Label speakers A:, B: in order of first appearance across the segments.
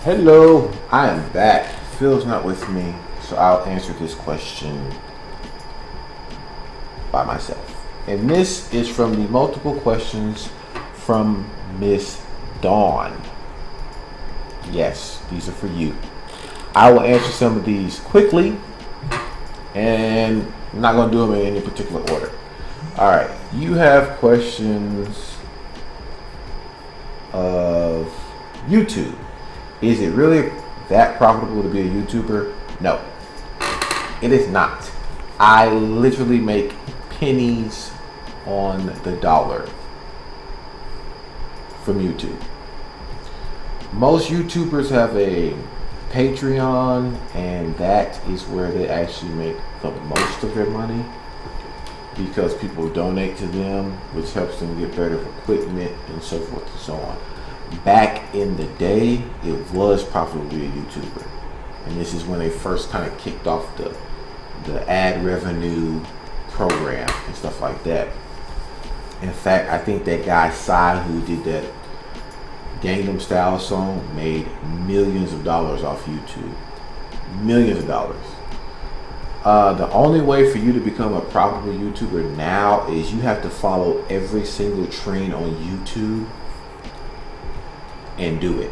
A: Hello, I am back. Phil's not with me, so I'll answer this question by myself. And this is from the multiple questions from Miss Dawn. Yes, these are for you. I will answer some of these quickly, and I'm not going to do them in any particular order. All right, you have questions of YouTube. Is it really that profitable to be a YouTuber? No, it is not. I literally make pennies on the dollar from YouTube. Most YouTubers have a Patreon, and that is where they actually make the most of their money because people donate to them, which helps them get better equipment and so forth and so on. Back in the day, it was profitable to be a YouTuber, and this is when they first kind of kicked off the ad revenue program and stuff like that. In fact, I think that guy Psy, who did that Gangnam Style song, made millions of dollars off YouTube. Millions of dollars. The only way for you to become a profitable YouTuber now is you have to follow every single trend on YouTube and do it,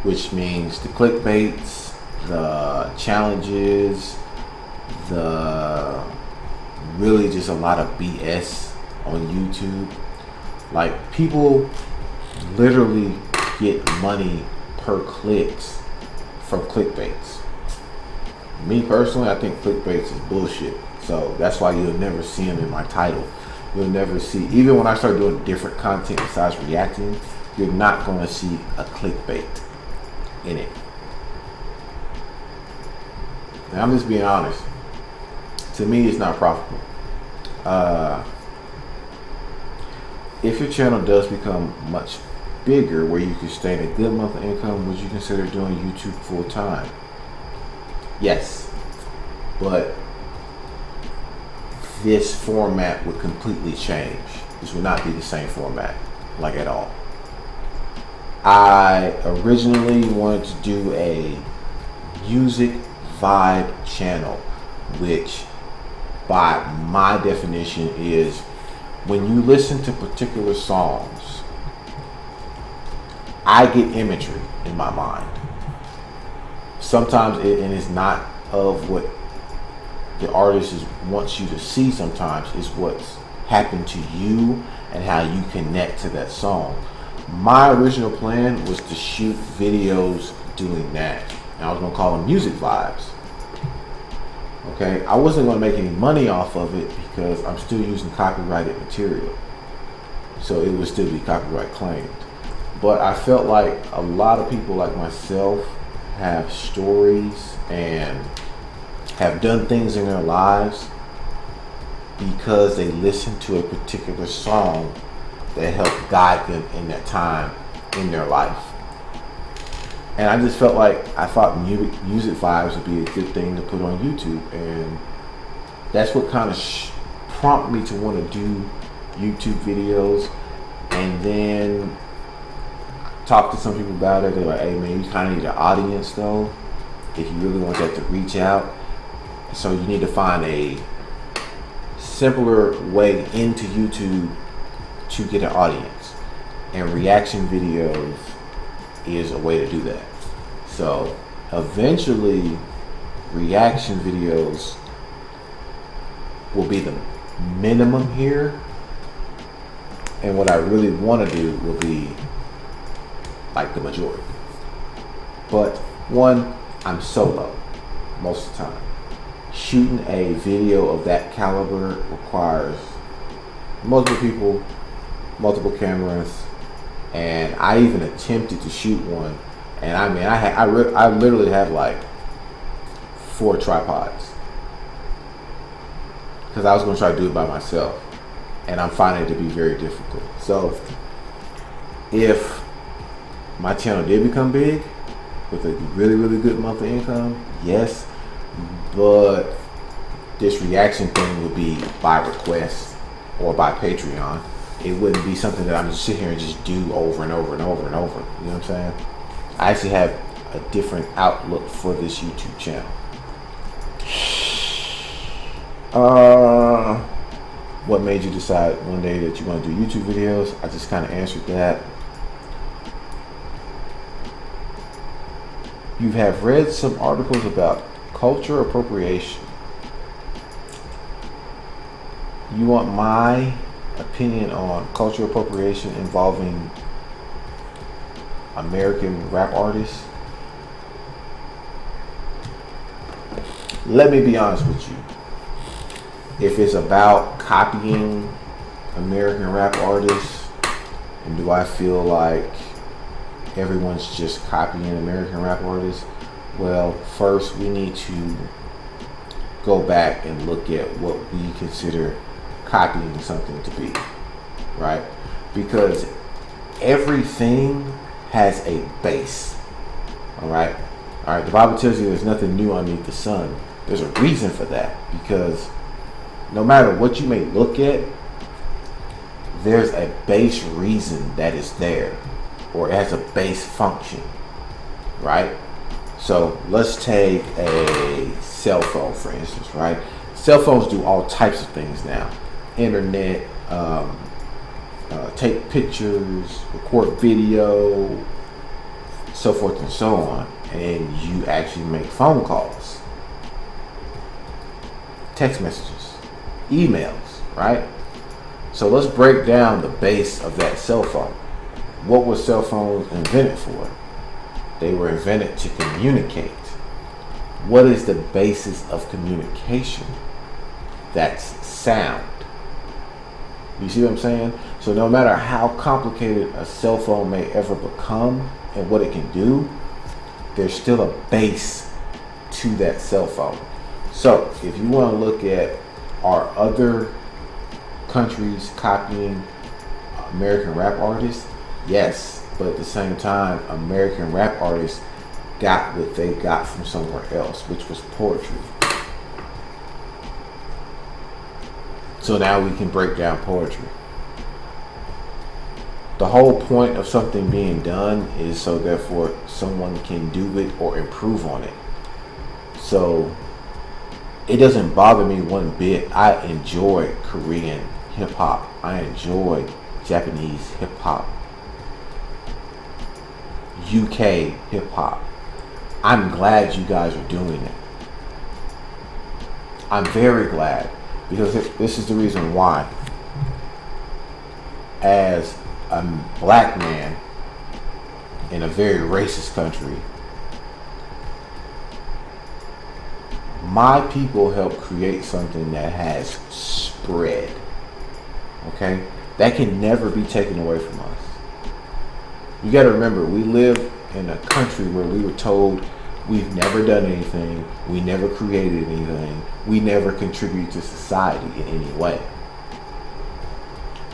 A: which means the clickbaits, the challenges, the really just a lot of BS on YouTube. Like, people literally get money per clicks from clickbaits. Me personally, I think clickbaits is bullshit. So that's why you'll never see them in my title. You'll never see, even when I start doing different content besides reacting, you're not going to see a clickbait in it. And I'm just being honest. To me, it's not profitable. If your channel does become much bigger, where you can sustain a good monthly income, would you consider doing YouTube full time? Yes, but this format would completely change. This would not be the same format, like at all. I originally wanted to do a music vibe channel, which by my definition is when you listen to particular songs, I get imagery in my mind. Sometimes and it's not of what the artist wants you to see. Sometimes it's what's happened to you and how you connect to that song. My original plan was to shoot videos doing that, and I was going to call them music vibes. Okay, I wasn't going to make any money off of it because I'm still using copyrighted material, so it would still be copyright claimed. But I felt like a lot of people like myself have stories and have done things in their lives because they listened to a particular song that helped guide them in that time in their life. And I just felt like I thought music vibes would be a good thing to put on YouTube, and that's what kind of prompted me to want to do YouTube videos. And then talk to some people about it. They're like, hey man, you kind of need an audience though if you really want that to reach out. So you need to find a simpler way into YouTube to get an audience, and reaction videos is a way to do that. So eventually reaction videos will be the minimum here, and what I really want to do will be like the majority. But one, I'm solo most of the time. Shooting a video of that caliber requires multiple people, multiple cameras, and I even attempted to shoot one, and I mean, I literally had like 4 tripods because I was going to try to do it by myself, and I'm finding it to be very difficult. So if my channel did become big with a really, really good monthly income, yes, but this reaction thing would be by request or by Patreon. It wouldn't be something that I'm just sit here and just do over and over and over and over. You know what I'm saying? I actually have a different outlook for this YouTube channel. What made you decide one day that you want to do YouTube videos? I just kind of answered that. You have read some articles about culture appropriation. You want my opinion on culture appropriation involving American rap artists? Let me be honest with you. If it's about copying American rap artists, and do I feel like everyone's just copying American rap artists? Well, first we need to go back and look at what we consider copying something to be, right? Because everything has a base. All right. The Bible tells you there's nothing new underneath the sun. There's a reason for that, because no matter what you may look at, there's a base reason that is there, or it has a base function, right? So let's take a cell phone, for instance, right? Cell phones do all types of things now. Internet, take pictures, record video, so forth and so on. And you actually make phone calls, text messages, emails, right? So let's break down the base of that cell phone. What were cell phones invented for? They were invented to communicate. What is the basis of communication? That's sound. You see what I'm saying? So no matter how complicated a cell phone may ever become and what it can do, there's still a base to that cell phone. So if you want to look at, are other countries copying American rap artists? Yes, but at the same time, American rap artists got what they got from somewhere else, which was poetry. So now we can break down poetry. The whole point of something being done is so therefore someone can do it or improve on it. So it doesn't bother me one bit. I enjoy Korean hip hop. I enjoy Japanese hip hop, UK hip hop. I'm glad you guys are doing it. I'm very glad, because this is the reason why. As a black man in a very racist country, my people help create something that has spread. Okay? That can never be taken away from us. You got to remember, we live in a country where we were told we've never done anything, we never created anything, we never contribute to society in any way.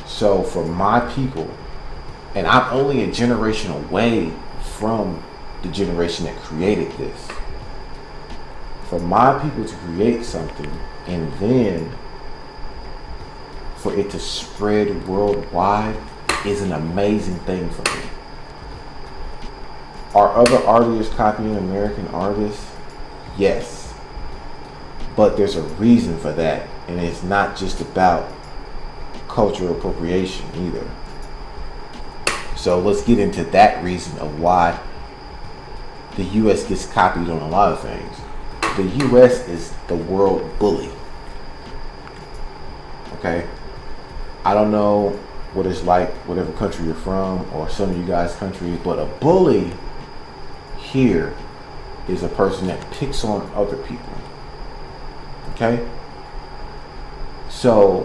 A: So for my people, and I'm only a generation away from the generation that created this, for my people to create something and then for it to spread worldwide is an amazing thing for me. Are other artists copying American artists? Yes. But there's a reason for that, and it's not just about cultural appropriation either. So let's get into that reason of why the US gets copied on a lot of things. The US is the world bully. Okay? I don't know what it's like, whatever country you're from, or some of you guys' countries, but a bully here is a person that picks on other people. Okay? So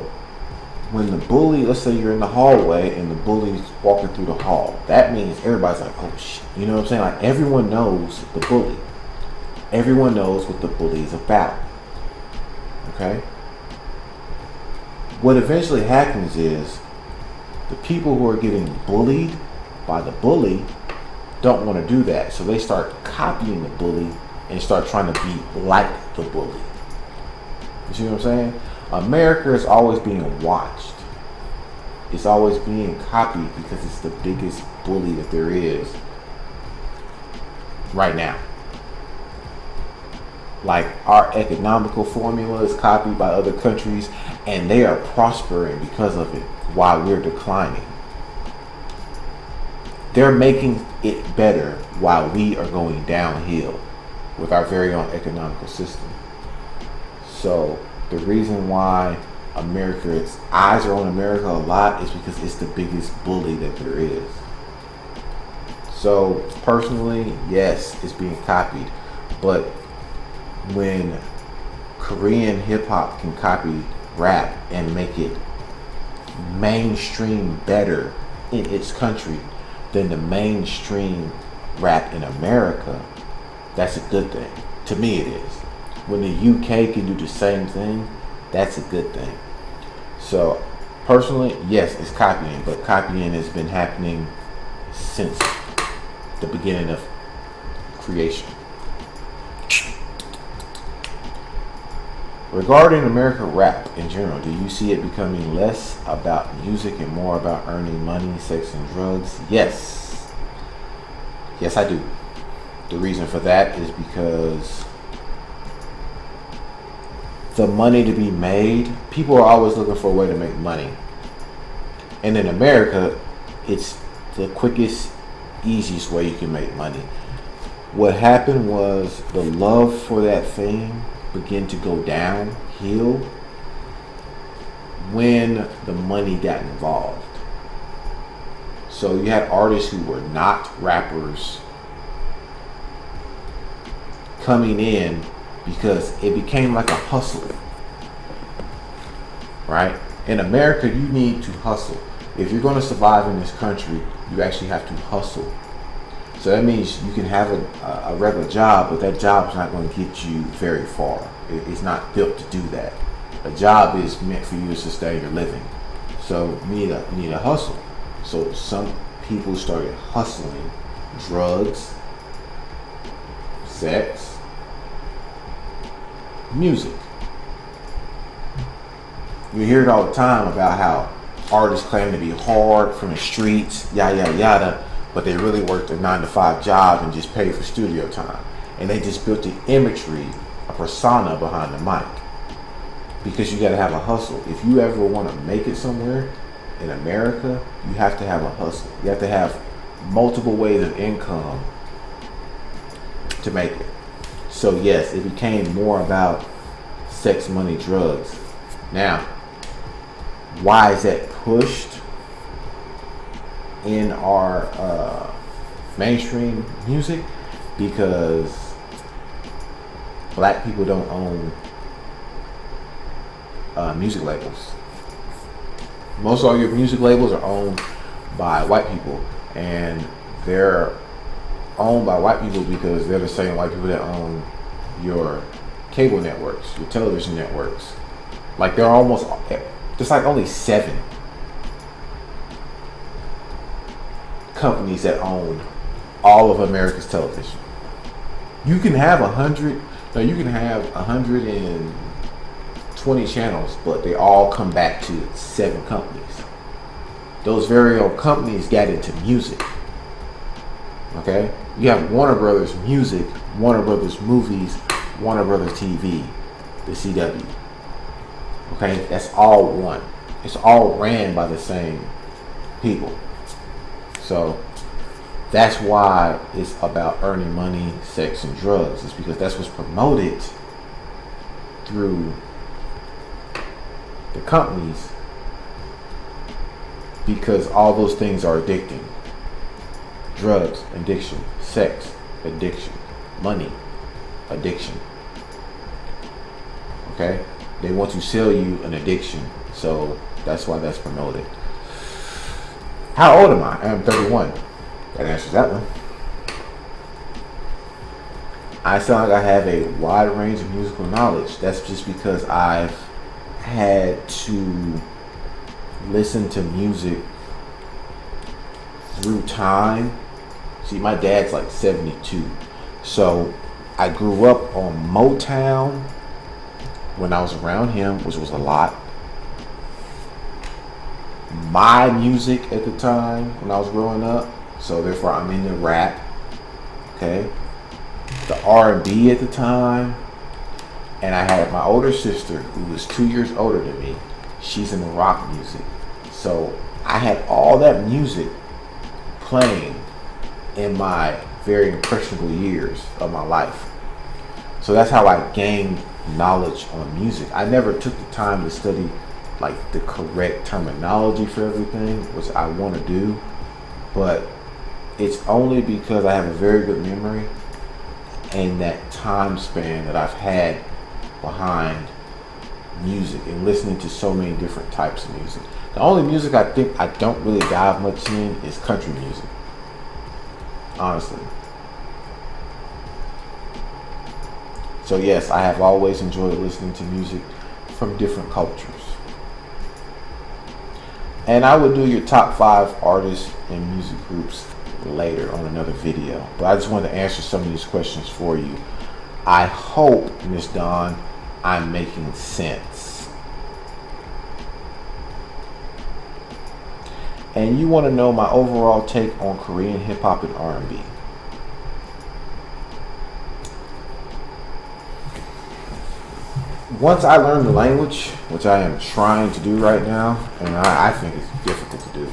A: when the bully, let's say you're in the hallway and the bully's walking through the hall, that means everybody's like, oh shit. You know what I'm saying? Like, everyone knows the bully. Everyone knows what the bully is about. Okay? What eventually happens is the people who are getting bullied by the bully don't want to do that. So they start copying the bully and start trying to be like the bully. You see what I'm saying? America is always being watched. It's always being copied because it's the biggest bully that there is. right now. Like, our economical formula is copied by other countries, and they are prospering because of it while we're declining. They're making it better while we are going downhill with our very own economical system. So the reason why America's eyes are on America a lot is because it's the biggest bully that there is. So personally, yes, it's being copied, but when Korean hip hop can copy rap and make it mainstream better in its country than the mainstream rap in America, that's a good thing. To me, it is. When the UK can do the same thing, that's a good thing. So personally, yes, it's copying, but copying has been happening since the beginning of creation. Regarding American rap in general, do you see it becoming less about music and more about earning money, sex, and drugs? Yes. Yes, I do. The reason for that is because the money to be made, people are always looking for a way to make money. And in America, it's the quickest, easiest way you can make money. What happened was the love for that thing begin to go downhill when the money got involved. So you had artists who were not rappers coming in because it became like a hustle, right? In America, you need to hustle. If you're going to survive in this country, you actually have to hustle. So that means you can have a regular job, but that job's not going to get you very far. It's not built to do that. A job is meant for you to sustain your living. So you need a hustle. So some people started hustling drugs, sex, music. You hear it all the time about how artists claim to be hard from the streets, yada yada yada, but they really worked a 9-to-5 job and just paid for studio time. And they just built the imagery, a persona behind the mic. Because you gotta have a hustle. If you ever want to make it somewhere in America, you have to have a hustle. You have to have multiple ways of income to make it. So yes, it became more about sex, money, drugs. Now, why is that pushed in our mainstream music? Because black people don't own music labels. Most of all your music labels are owned by white people, and they're owned by white people because they're the same white people that own your cable networks, your television networks. Like they're almost, there's like only 7 companies that own all of America's television. You can have 120 channels, but they all come back to 7 companies. Those very own companies got into music. Okay? You have Warner Brothers Music, Warner Brothers Movies, Warner Brothers TV, the CW. Okay? That's all one. It's all ran by the same people. So that's why it's about earning money, sex, and drugs. It's because that's what's promoted through the companies, because all those things are addicting. Drugs, addiction, sex, addiction, money, addiction. Okay? They want to sell you an addiction, so that's why that's promoted. How old am I? I'm 31. That answers that one. I sound like I have a wide range of musical knowledge. That's just because I've had to listen to music through time. See, my dad's like 72. So I grew up on Motown when I was around him, which was a lot. My music at the time when I was growing up, so therefore I'm into rap. Okay, the R&B at the time, and I had my older sister who was 2 years older than me. She's into rock music. So I had all that music playing in my very impressionable years of my life. So that's how I gained knowledge on music. I never took the time to study like the correct terminology for everything, which I want to do, but it's only because I have a very good memory and that time span that I've had behind music and listening to so many different types of music. The only music I think I don't really dive much in is country music, honestly. So yes, I have always enjoyed listening to music from different cultures. And I will do your top 5 artists and music groups later on another video. But I just wanted to answer some of these questions for you. I hope, Miss Dawn, I'm making sense. And you want to know my overall take on Korean hip hop and R&B. Once I learn the language, which I am trying to do right now, and I think it's difficult to do.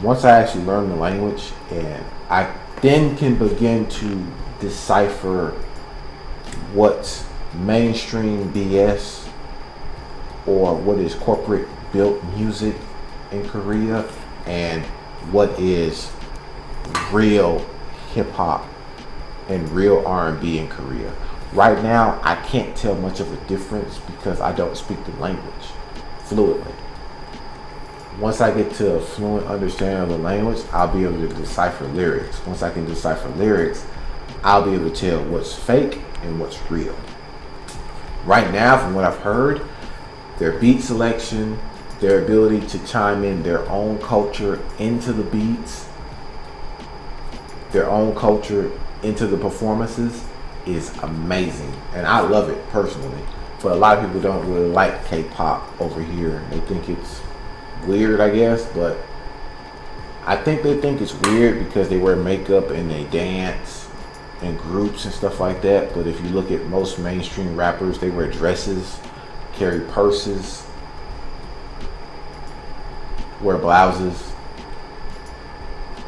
A: Once I actually learn the language, and I then can begin to decipher what's mainstream BS or what is corporate built music in Korea and what is real hip hop and real R&B in Korea. Right now, I can't tell much of a difference because I don't speak the language fluently. Once I get to a fluent understanding of the language, I'll be able to decipher lyrics. Once I can decipher lyrics, I'll be able to tell what's fake and what's real. Right now, from what I've heard, their beat selection, their ability to chime in their own culture into the beats, their own culture into the performances is amazing. And I love it personally. But a lot of people don't really like K-pop over here. They think it's weird, I guess, but I think they think it's weird because they wear makeup and they dance in groups and stuff like that. But if you look at most mainstream rappers, they wear dresses, carry purses, wear blouses.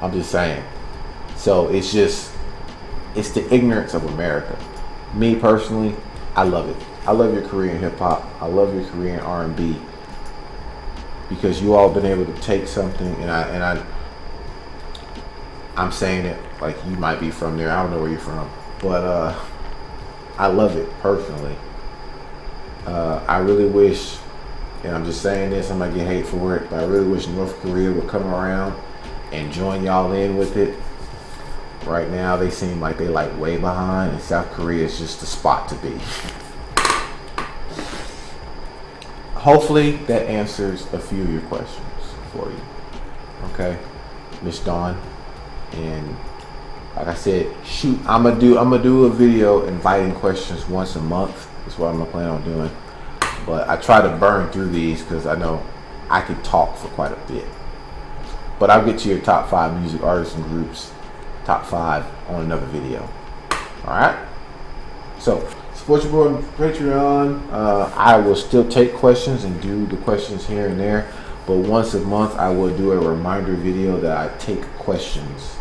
A: I'm just saying. So it's the ignorance of America. Me personally, I love it. I love your Korean hip hop. I love your Korean R&B because you all been able to take something, and I'm saying it like you might be from there. I don't know where you're from, but I love it personally. I really wish, and I'm just saying this, I might get hate for it, but I really wish North Korea would come around and join y'all in with it. Right now, they seem like they like way behind, and South Korea is just the spot to be. Hopefully, that answers a few of your questions for you. Okay, Miss Dawn, and like I said, shoot, I'm gonna do a video inviting questions once a month. That's what I'm gonna plan on doing. But I try to burn through these because I know I could talk for quite a bit. But I'll get to your top 5 music artists and groups, top 5 on another video. All right. So support your boy on Patreon. I will still take questions and do the questions here and there. But once a month, I will do a reminder video that I take questions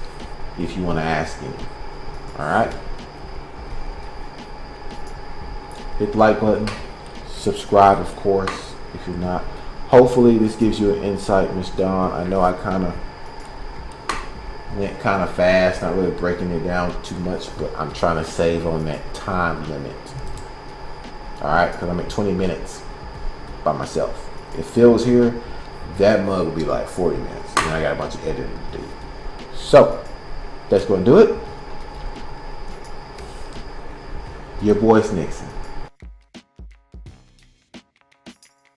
A: if you want to ask any. All right. Hit the like button. Subscribe, of course, if you're not. Hopefully, this gives you an insight, Miss Dawn. I know I kind of went kind of fast, not really breaking it down too much, but I'm trying to save on that time limit. All right, because I'm at 20 minutes by myself. If Phil was here, that mug would be like 40 minutes, and I got a bunch of editing to do. So that's going to do it. Your boy's Nixon.